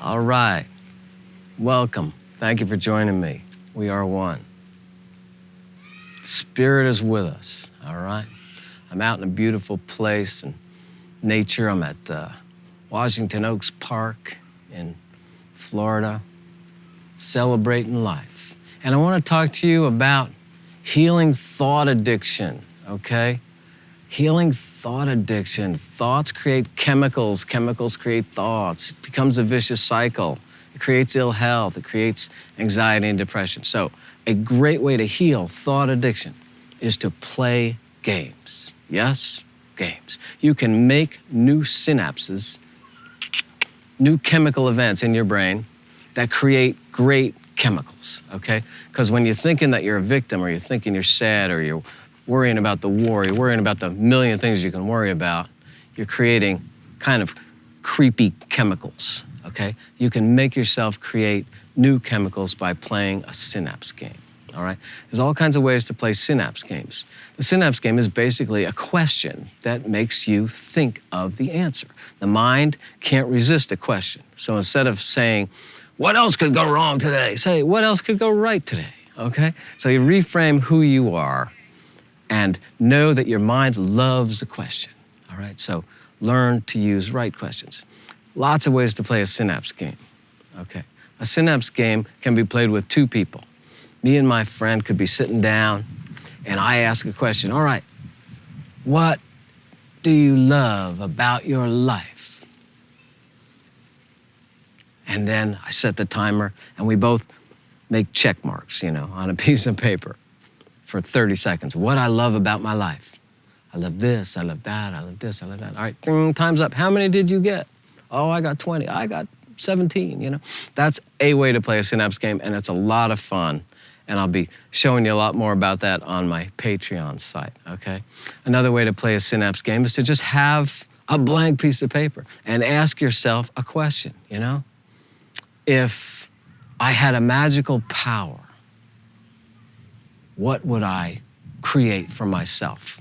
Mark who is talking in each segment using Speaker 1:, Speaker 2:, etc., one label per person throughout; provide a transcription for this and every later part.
Speaker 1: All right. Welcome. Thank you for joining me. We are one. Spirit is with us, all right? I'm out in a beautiful place in nature. I'm at Washington Oaks Park in Florida, celebrating life. And I want to talk to you about healing thought addiction, okay? Healing thought addiction. Thoughts create chemicals. Chemicals create thoughts. It becomes a vicious cycle. It creates ill health. It creates anxiety and depression. So a great way to heal thought addiction is to play games. Yes, games. You can make new synapses, new chemical events in your brain that create great chemicals, okay? Because when you're thinking that you're a victim, or you're thinking you're sad, or you're worrying about the war, you're worrying about the million things you can worry about, you're creating kind of creepy chemicals, okay? You can make yourself create new chemicals by playing a synapse game, all right? There's all kinds of ways to play synapse games. The synapse game is basically a question that makes you think of the answer. The mind can't resist a question. So instead of saying, what else could go wrong today? Say, what else could go right today, okay? So you reframe who you are and know that your mind loves a question, all right? So learn to use right questions. Lots of ways to play a synapse game, okay? A synapse game can be played with two people. Me and my friend could be sitting down and I ask a question, all right, what do you love about your life? And then I set the timer and we both make check marks, on a piece of paper for 30 seconds. What I love about my life. I love this, I love that, I love this, I love that. All right, time's up. How many did you get? Oh, I got 20, I got 17, That's a way to play a synapse game, and it's a lot of fun. And I'll be showing you a lot more about that on my Patreon site, okay? Another way to play a synapse game is to just have a blank piece of paper and ask yourself a question, If I had a magical power, what would I create for myself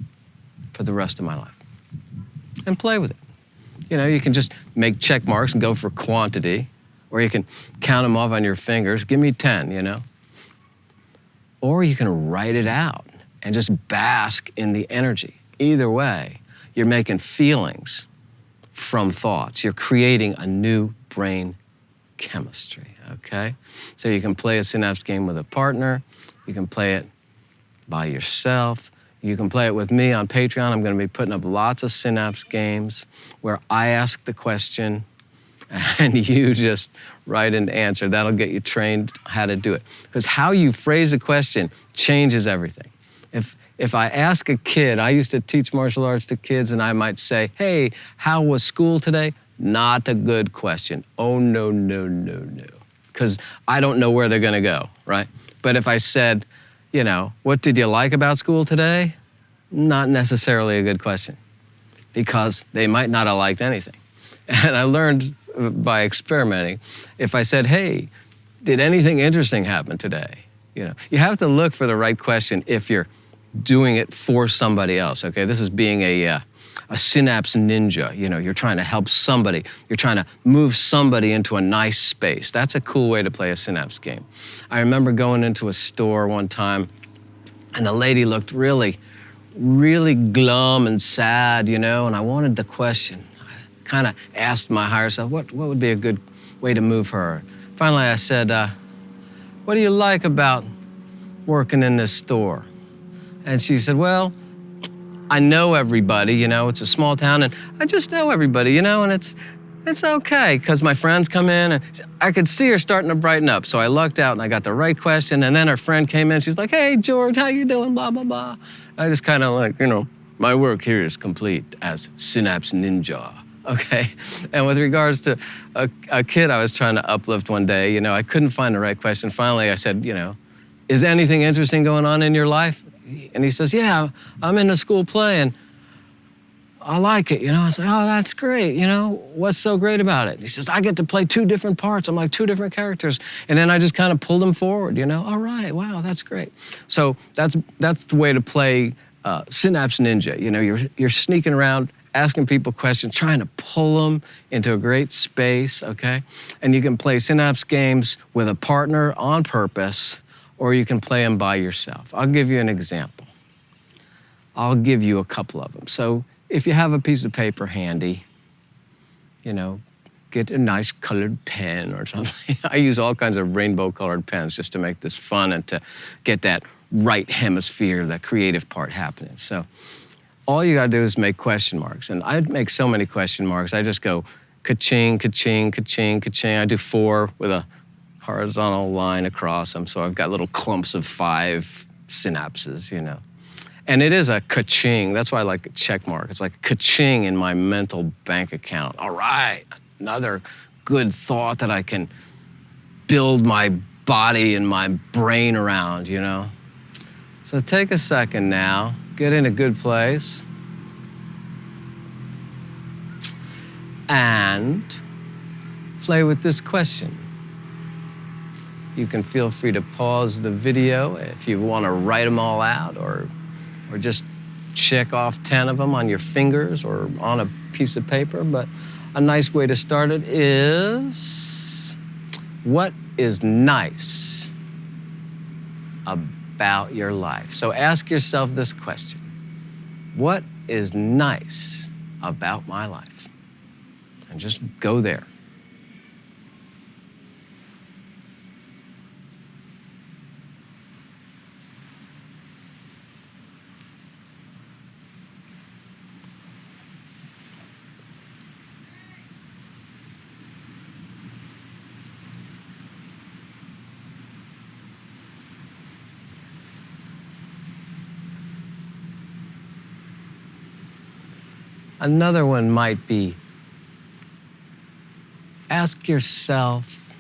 Speaker 1: for the rest of my life? And play with it. You can just make check marks and go for quantity, or you can count them off on your fingers. Give me 10, Or you can write it out and just bask in the energy. Either way, you're making feelings from thoughts. You're creating a new brain chemistry, okay? So you can play a synapse game with a partner. You can play it by yourself. You can play it with me on Patreon. I'm going to be putting up lots of synapse games where I ask the question and you just write an answer. That'll get you trained how to do it. Because how you phrase a question changes everything. If I ask a kid, I used to teach martial arts to kids, and I might say, hey, how was school today? Not a good question. Oh, no, no, no, no. Because I don't know where they're going to go, right? But if I said, what did you like about school today? Not necessarily a good question, because they might not have liked anything. And I learned by experimenting, if I said, hey, did anything interesting happen today? You have to look for the right question if you're doing it for somebody else, okay? This is being a synapse ninja. You're trying to help somebody. You're trying to move somebody into a nice space. That's a cool way to play a synapse game. I remember going into a store one time, and the lady looked really, really glum and sad, and I wanted the question. I kind of asked my higher self, what would be a good way to move her? Finally, I said, what do you like about working in this store? And she said, well, I know everybody, it's a small town, and I just know everybody, and it's okay, because my friends come in, and I could see her starting to brighten up. So I lucked out, and I got the right question, and then her friend came in. She's like, hey, George, how you doing, blah, blah, blah. I just kind of my work here is complete as Synapse Ninja, okay? And with regards to a kid I was trying to uplift one day, I couldn't find the right question. Finally, I said, is anything interesting going on in your life? And he says, yeah, I'm in a school play, and I like it, I said, oh, that's great, what's so great about it? He says, I get to play two different parts. I'm like two different characters. And then I just kind of pulled him forward, all right, wow, that's great. So that's the way to play Synapse Ninja. You're sneaking around asking people questions, trying to pull them into a great space, okay? And you can play Synapse games with a partner on purpose, or you can play them by yourself. I'll give you an example. I'll give you a couple of them. So if you have a piece of paper handy, you know, get a nice colored pen or something. I use all kinds of rainbow colored pens just to make this fun and to get that right hemisphere, that creative part happening. So all you gotta do is make question marks. And I make so many question marks. I just go ka-ching, ka-ching, ka-ching, ka-ching. I do 4 with a horizontal line across them. So I've got little clumps of 5 synapses, you know. And it is a ka-ching. That's why I like a check mark. It's like a ka-ching in my mental bank account. All right, another good thought that I can build my body and my brain around, you know. So take a second now, get in a good place, and play with this question. You can feel free to pause the video if you want to write them all out, or just check off 10 of them on your fingers or on a piece of paper. But a nice way to start it is, what is nice about your life? So ask yourself this question: what is nice about my life? And just go there. Another one might be, ask yourself,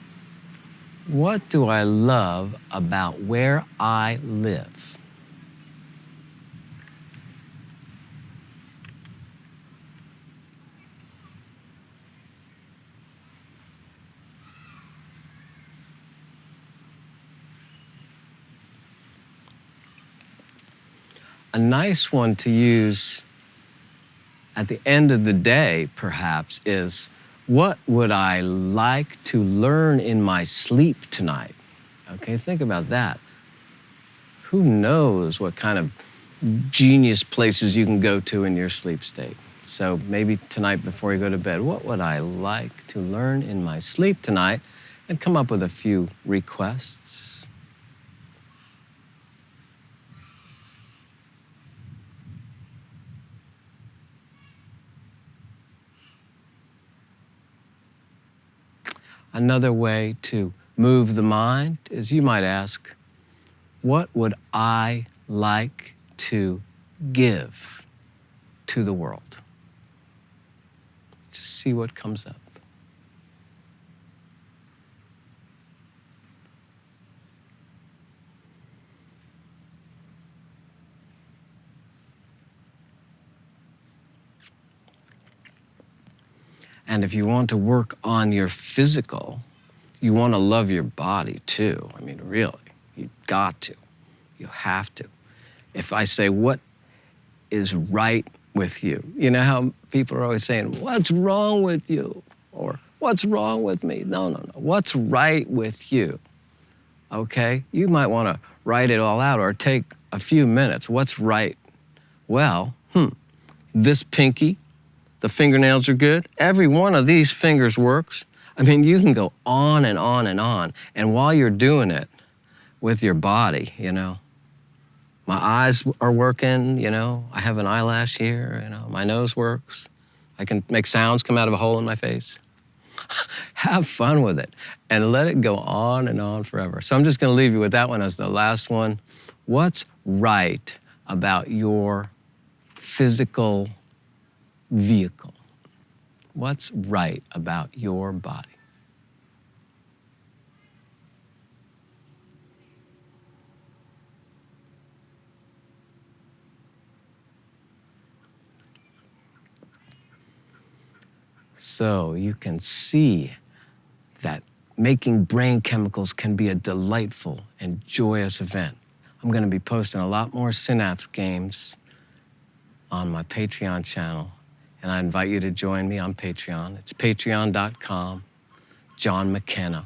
Speaker 1: what do I love about where I live? A nice one to use at the end of the day, perhaps, is, what would I like to learn in my sleep tonight? Okay, think about that. Who knows what kind of genius places you can go to in your sleep state? So maybe tonight before you go to bed, what would I like to learn in my sleep tonight? And come up with a few requests. Another way to move the mind is, you might ask, what would I like to give to the world? Just see what comes up. And if you want to work on your physical, you want to love your body too. I mean, really, you've got to. You have to. If I say, what is right with you? You know how people are always saying, what's wrong with you? Or what's wrong with me? No, no, no. What's right with you? Okay? You might want to write it all out or take a few minutes. What's right? Well, this pinky, the fingernails are good. Every one of these fingers works. I mean, you can go on and on and on. And while you're doing it with your body, you know, my eyes are working, you know, I have an eyelash here, you know, my nose works. I can make sounds come out of a hole in my face. Have fun with it and let it go on and on forever. So I'm just going to leave you with that one as the last one. What's right about your physical vehicle? What's right about your body? So you can see that making brain chemicals can be a delightful and joyous event. I'm going to be posting a lot more Synapse games on my Patreon channel. And I invite you to join me on Patreon. It's patreon.com, John McKenna.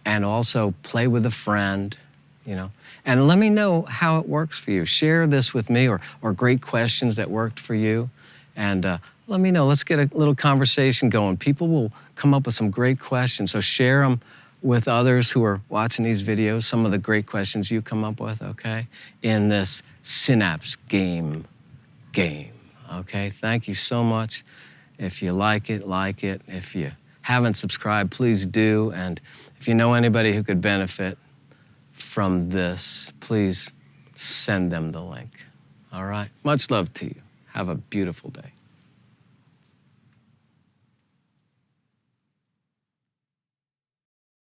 Speaker 1: And also play with a friend, you know. And let me know how it works for you. Share this with me or great questions that worked for you. And let me know. Let's get a little conversation going. People will come up with some great questions. So share them with others who are watching these videos, some of the great questions you come up with, okay, in this Synapse game. Okay, thank you so much. If you like it, like it. If you haven't subscribed, please do. And if you know anybody who could benefit from this, please send them the link. All right, much love to you. Have a beautiful day.